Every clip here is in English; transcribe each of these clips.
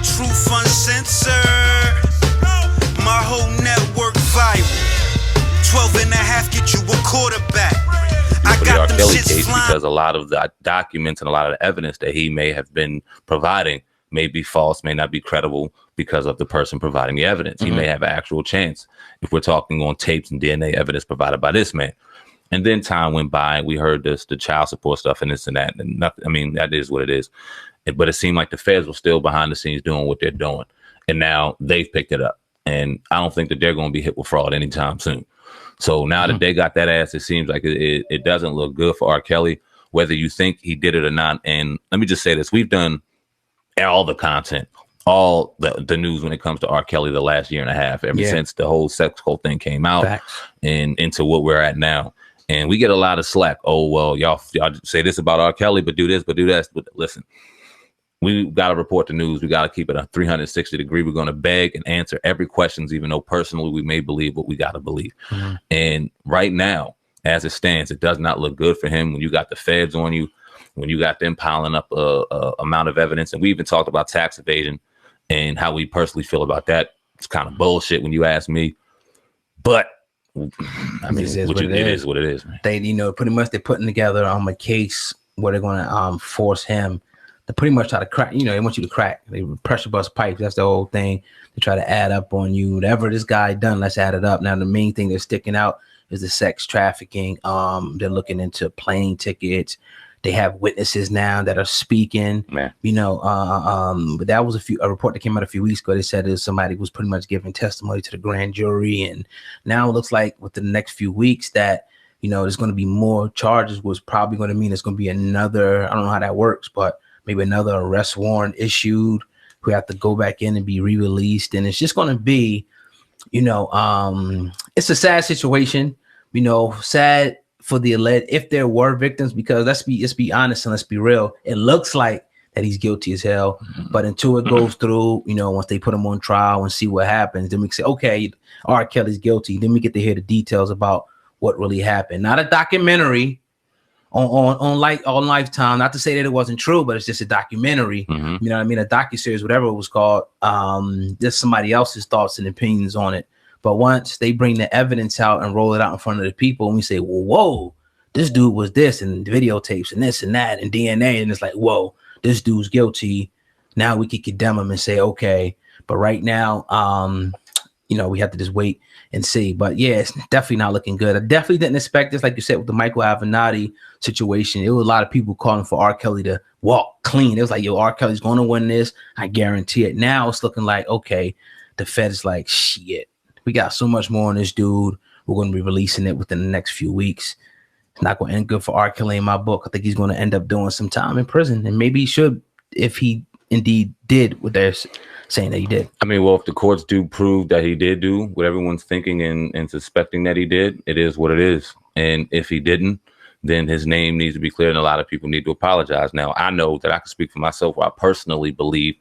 truth uncensored. My whole network viral. 12 and a half get you a quarterback. I For the got R. them Kelly shits case, flying. because a lot of the documents and a lot of the evidence that he may have been providing may be false, may not be credible because of the person providing the evidence. He may have an actual chance if we're talking on tapes and DNA evidence provided by this man. And then time went by and we heard the child support stuff and this and that. And nothing, I mean, that is what it is. But it seemed like the feds were still behind the scenes doing what they're doing. And now they've picked it up. And I don't think that they're going to be hit with fraud anytime soon. So now that they got that ass, it seems like it doesn't look good for R. Kelly, whether you think he did it or not. And let me just say this. We've done all the content, all the news when it comes to R. Kelly the last year and a half, ever since the whole sex cult thing came out and into what we're at now. And we get a lot of slack. Oh, well, y'all say this about R. Kelly, but do this, but do that. But listen, we got to report the news. We got to keep it a 360 degree. We're going to beg and answer every questions, even though personally we may believe what we got to believe. And right now, as it stands, it does not look good for him when you got the feds on you, when you got them piling up a amount of evidence. And we even talked about tax evasion and how we personally feel about that. It's kind of bullshit when you ask me. But I mean, it is what it is, man. They, pretty much they're putting together a case where they're going to force him to pretty much try to crack. They want you to crack. They pressure bust pipes. That's the whole thing. They try to add up on you. Whatever this guy done, let's add it up. Now, the main thing that's sticking out is the sex trafficking. They're looking into plane tickets. They have witnesses now that are speaking. Man. But that was a report that came out a few weeks ago. They said that somebody was pretty much giving testimony to the grand jury, and now it looks like within the next few weeks that there's going to be more charges. Was probably going to mean it's going to be another. I don't know how that works, but maybe another arrest warrant issued. We have to go back in and be re-released, and it's just going to be, it's a sad situation. Sad for the alleged, if there were victims, because let's be honest and let's be real. It looks like that he's guilty as hell, but until it goes through, once they put him on trial and see what happens, then we can say, okay, R. Kelly's guilty. Then we get to hear the details about what really happened. Not a documentary on Lifetime. Not to say that it wasn't true, but it's just a documentary. You know what I mean? A docuseries, whatever it was called. There's somebody else's thoughts and opinions on it. But once they bring the evidence out and roll it out in front of the people, and we say, well, whoa, this dude was this, and videotapes and this and that and DNA, and it's like, whoa, this dude's guilty. Now we can condemn him and say, okay. But right now, we have to just wait and see. But yeah, it's definitely not looking good. I definitely didn't expect this, like you said, with the Michael Avenatti situation. It was a lot of people calling for R. Kelly to walk clean. It was like, yo, R. Kelly's going to win this. I guarantee it. Now it's looking like, okay, the Fed is like, shit. We got so much more on this dude. We're going to be releasing it within the next few weeks. It's not going to end good for R. Kelly in my book. I think he's going to end up doing some time in prison, and maybe he should if he indeed did what they're saying that he did. I mean, well, if the courts do prove that he did do what everyone's thinking and suspecting that he did, it is what it is. And if he didn't, then his name needs to be cleared, and a lot of people need to apologize. Now, I know that I can speak for myself. I personally believe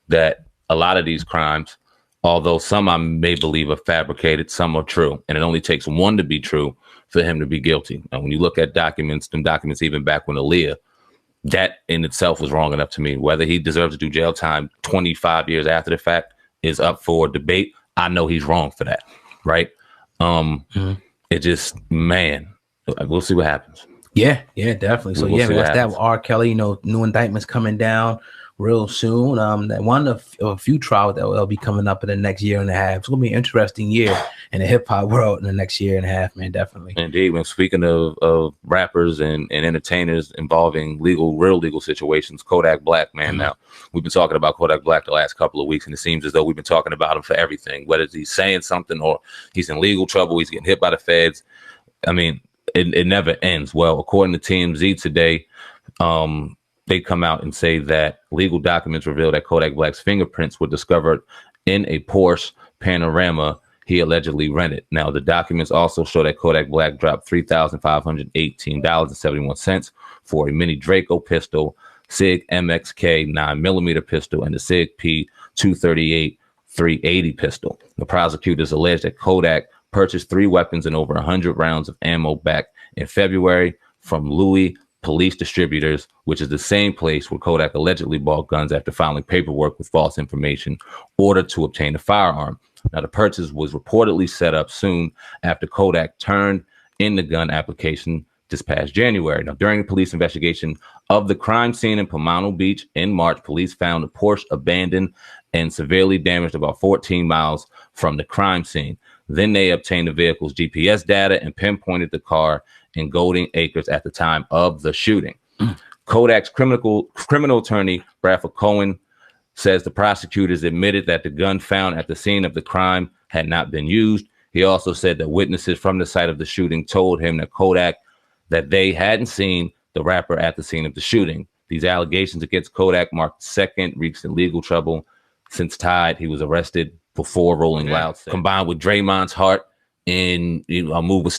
that a lot of these crimes, although some I may believe are fabricated, some are true. And it only takes one to be true for him to be guilty. And when you look at documents even back when Aaliyah, that in itself was wrong enough to me. Whether he deserves to do jail time 25 years after the fact is up for debate. I know he's wrong for that, right? It just, man, we'll see what happens. Yeah, definitely. So we'll watch that with R. Kelly. New indictments coming down real soon. That one of a few trials that will be coming up in the next year and a half. It's gonna be an interesting year in the hip hop world in the next year and a half, man. Definitely. Indeed. When speaking of rappers and entertainers involving real legal situations, Kodak Black, man. Now we've been talking about Kodak Black the last couple of weeks, and it seems as though we've been talking about him for everything. Whether he's saying something or he's in legal trouble, he's getting hit by the feds. I mean, it never ends. Well, according to TMZ today, they come out and say that legal documents reveal that Kodak Black's fingerprints were discovered in a Porsche Panorama he allegedly rented. Now, the documents also show that Kodak Black dropped $3,518.71 for a mini Draco pistol, SIG MXK 9mm pistol, and the SIG P 238 380 pistol. The prosecutors alleged that Kodak purchased 3 weapons and over 100 rounds of ammo back in February from Louis Police Distributors, which is the same place where Kodak allegedly bought guns after filing paperwork with false information ordered to obtain a firearm. Now, the purchase was reportedly set up soon after Kodak turned in the gun application this past January. Now, during the police investigation of the crime scene in Pomano Beach in March, police found the Porsche abandoned and severely damaged about 14 miles from the crime scene. Then they obtained the vehicle's GPS data and pinpointed the car in Golden Acres at the time of the shooting. Kodak's criminal attorney, Bradford Cohen, says the prosecutors admitted that the gun found at the scene of the crime had not been used. He also said that witnesses from the site of the shooting told him that they hadn't seen the rapper at the scene of the shooting. These allegations against Kodak marked the second recent legal trouble since he was arrested before Rolling Loud, combined with Draymond's heart in a move with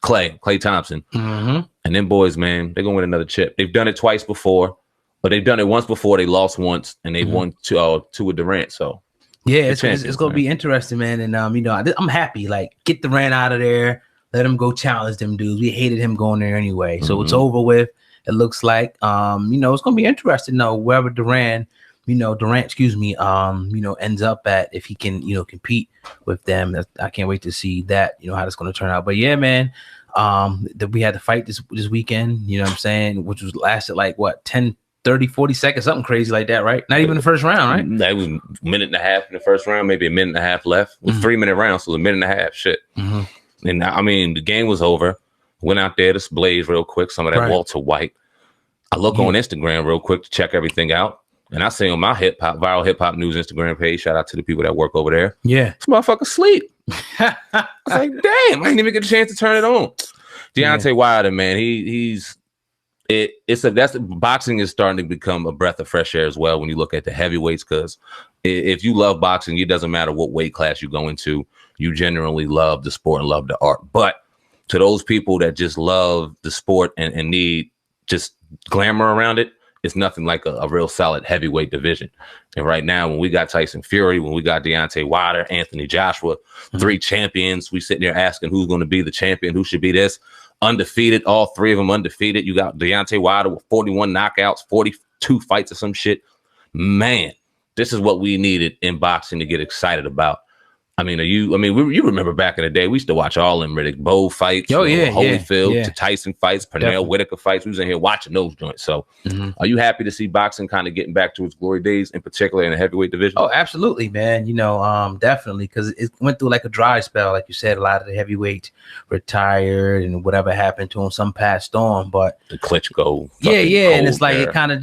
Clay Thompson. And them boys, man, they're gonna win another chip. They've done it twice before, but they've done it once before. They lost once, and they won two with Durant. So yeah, it's gonna be interesting, man. And I'm happy. Like, get Durant out of there. Let him go challenge them dudes. We hated him going there anyway, so it's over with. It looks like it's gonna be interesting. Wherever Durant ends up at, if he can, compete with them. I can't wait to see that, how that's going to turn out. But yeah, man, that we had to fight this weekend, you know what I'm saying, which was lasted like what, 10, 30, 40 seconds, something crazy like that, right? Not even the first round, right? That was a minute and a half in the first round, maybe a minute and a half left. It was 3-minute rounds, so a minute and a half, shit. And I mean, the game was over. Went out there to blaze real quick, some of that Walter White. I look on Instagram real quick to check everything out. And I see on my viral hip hop news Instagram page, shout out to the people that work over there. Yeah. This motherfucker sleep. I was like, damn, I didn't even get a chance to turn it on. Deontay Wilder, man, boxing is starting to become a breath of fresh air as well when you look at the heavyweights, because if you love boxing, it doesn't matter what weight class you go into, you generally love the sport and love the art. But to those people that just love the sport and need just glamour around it, it's nothing like a real solid heavyweight division. And right now, when we got Tyson Fury, when we got Deontay Wilder, Anthony Joshua, 3 champions, we sitting there asking who's going to be the champion, who should be this. Undefeated, all 3 of them undefeated. You got Deontay Wilder with 41 knockouts, 42 fights or some shit. Man, this is what we needed in boxing to get excited about. I mean, you remember back in the day, we used to watch all them Riddick Bowe fights, Holyfield to Tyson fights, Pernell Whitaker fights. We was in here watching those joints. So are you happy to see boxing kind of getting back to its glory days, in particular in the heavyweight division? Oh, absolutely, man. Definitely, because it went through like a dry spell. Like you said, a lot of the heavyweights retired and whatever happened to them, some passed on. But the Klitschko. And it's like it kind of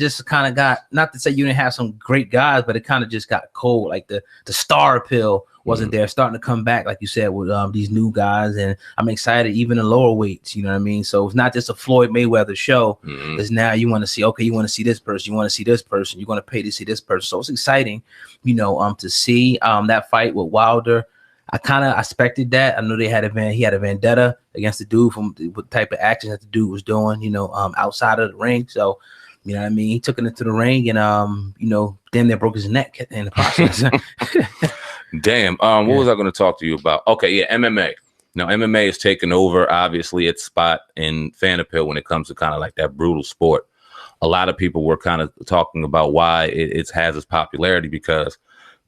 got, not to say you didn't have some great guys, but it kind of just got cold. Like the star appeal wasn't there, starting to come back, like you said, with these new guys. And I'm excited, even in lower weights, you know what I mean? So it's not just a Floyd Mayweather show. It's now you want to see, you want to see this person, you want to see this person, you're going to pay to see this person. So it's exciting, to see that fight with Wilder. I kind of expected that. I know he had a vendetta against the dude from what type of action that the dude was doing, outside of the ring. So, you know what I mean? He took it into the ring and, then they broke his neck in the process. Damn. What was I going to talk to you about? MMA. Now, MMA is taking over, obviously, its spot in fan appeal when it comes to kind of like that brutal sport. A lot of people were kind of talking about why it has its popularity, because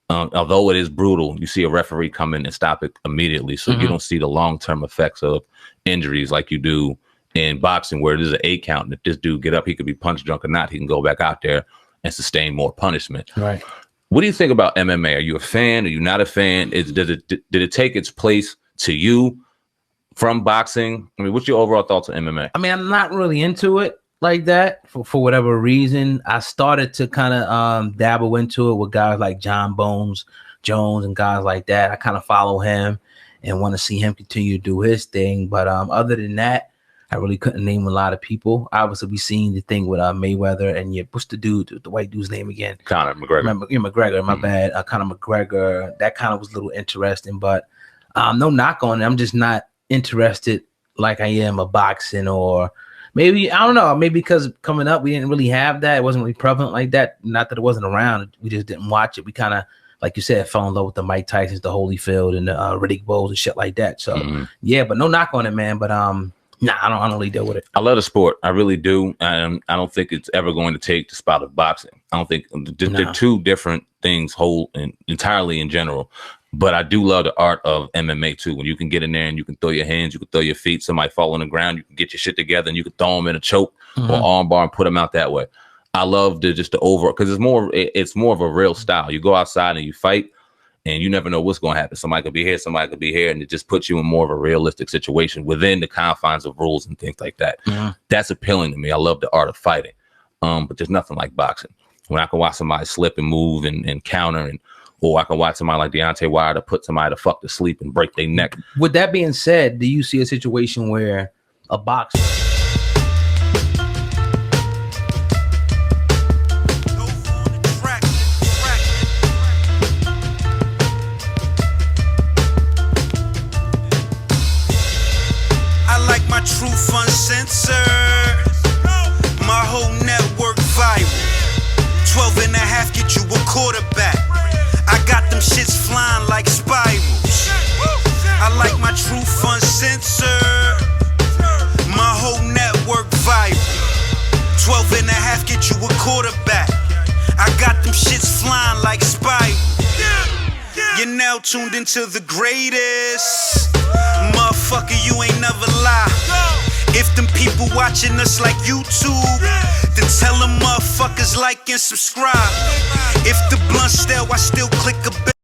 although it is brutal, you see a referee come in and stop it immediately. So you don't see the long-term effects of injuries like you do in boxing, where there's an 8 count. And if this dude get up, he could be punch drunk or not, he can go back out there and sustain more punishment. Right. What do you think about MMA? Are you a fan? Are you not a fan? Did it take its place to you from boxing? I mean, what's your overall thoughts on MMA? I mean, I'm not really into it like that for whatever reason. I started to kind of dabble into it with guys like John Bones Jones and guys like that. I kind of follow him and want to see him continue to do his thing. But other than that, I really couldn't name a lot of people. Obviously, we seen the thing with Mayweather and what's the dude, the white dude's name again? Conor McGregor. McGregor, my bad. Conor McGregor. That kind of was a little interesting, but no knock on it. I'm just not interested like I am a boxing, or maybe, I don't know, maybe because coming up, we didn't really have that. It wasn't really prevalent like that. Not that it wasn't around. We just didn't watch it. We kind of, like you said, fell in love with the Mike Tysons, the Holyfield, and the Riddick Bowes and shit like that. So, yeah, but no knock on it, man. But Nah, I don't really deal with it. I love the sport. I really do. And I don't think it's ever going to take the spot of boxing. I don't think they're two different things whole and entirely in general. But I do love the art of MMA too. When you can get in there and you can throw your hands, you can throw your feet, somebody fall on the ground, you can get your shit together and you can throw them in a choke or arm bar and put them out that way. I love the over, because it's more of a real style. You go outside and you fight and you never know what's going to happen. Somebody could be here, somebody could be here, and it just puts you in more of a realistic situation within the confines of rules and things like that. That's appealing to me. I love the art of fighting. But there's nothing like boxing. When I can watch somebody slip and move and counter, or I can watch somebody like Deontay Wilder put somebody to fuck to sleep and break their neck. With that being said, do you see a situation where a boxer my truth uncensored, my whole network viral. 12 and a half get you a quarterback. I got them shits flying like spirals. I like my truth uncensored, my whole network viral. 12 and a half get you a quarterback. I got them shits flying like spirals. You're now tuned into the greatest. Motherfucker, you ain't never lie. If them people watching us like YouTube, then tell them motherfuckers like and subscribe. If the blunt still, I still click a bell.